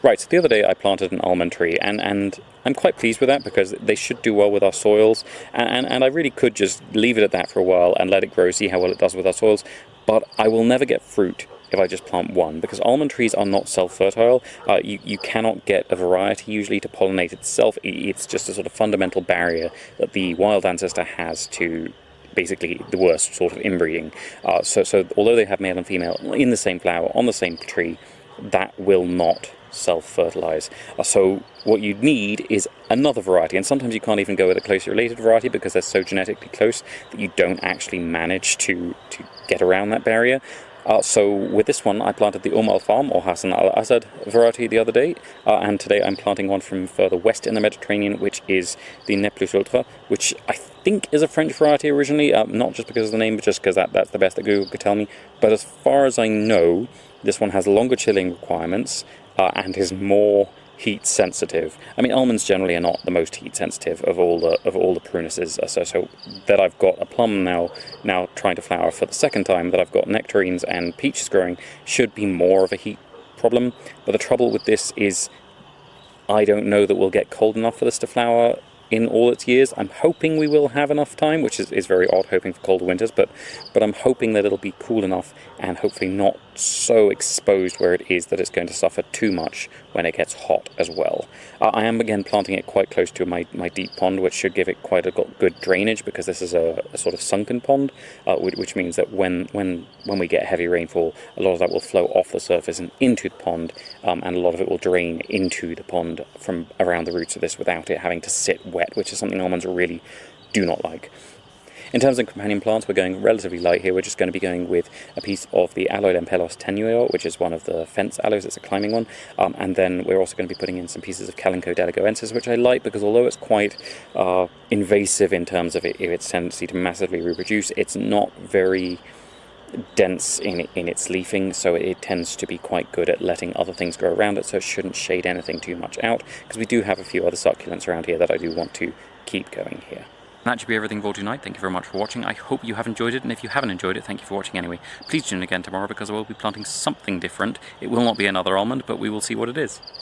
Right, so the other day I planted an almond tree, and I'm quite pleased with that because they should do well with our soils, and I really could just leave it at that for a while and let it grow, see how well it does with our soils, but I will never get fruit if I just plant one, because almond trees are not self-fertile. You cannot get a variety usually to pollinate itself. It's just a sort of fundamental barrier that the wild ancestor has to basically the worst sort of inbreeding. So although they have male and female in the same flower, on the same tree, that will not self-fertilize. So what you need is another variety, and sometimes you can't even go with a closely related variety because they're so genetically close that you don't actually manage to get around that barrier. So with this one, I planted the Al-Farm or Hassan al-Asad variety the other day, and today I'm planting one from further west in the Mediterranean, which is the Ne Plus Ultra, which I think is a French variety originally, not just because of the name, but just because that's the best that Google could tell me. But as far as I know, this one has longer chilling requirements and is more heat sensitive. I mean, almonds generally are not the most heat sensitive of all the prunuses. So that I've got a plum now trying to flower for the second time, that I've got nectarines and peaches growing, should be more of a heat problem. But the trouble with this is I don't know that we'll get cold enough for this to flower in all its years. I'm hoping we will have enough time, which is very odd, hoping for colder winters, but I'm hoping that it'll be cool enough and hopefully not so exposed where it is that it's going to suffer too much when it gets hot as well. I am again planting it quite close to my deep pond, which should give it quite a good drainage, because this is a sort of sunken pond, which means that when we get heavy rainfall, a lot of that will flow off the surface and into the pond, and a lot of it will drain into the pond from around the roots of this without it having to sit wet, which is something almonds really do not like. In terms of companion plants, we're going relatively light here. We're just going to be going with a piece of the Aloidendron tenueo, which is one of the fence aloes. It's a climbing one. And then we're also going to be putting in some pieces of Kalanchoe delegoensis, which I like because although it's quite invasive in terms of its tendency to massively reproduce, it's not very dense in its leafing, so it tends to be quite good at letting other things grow around it, so it shouldn't shade anything too much out, because we do have a few other succulents around here that I do want to keep going here. That should be everything for tonight. Thank you very much for watching. I hope you have enjoyed it, and if you haven't enjoyed it, thank you for watching anyway. Please tune in again tomorrow, because I will be planting something different. It will not be another almond, but we will see what it is.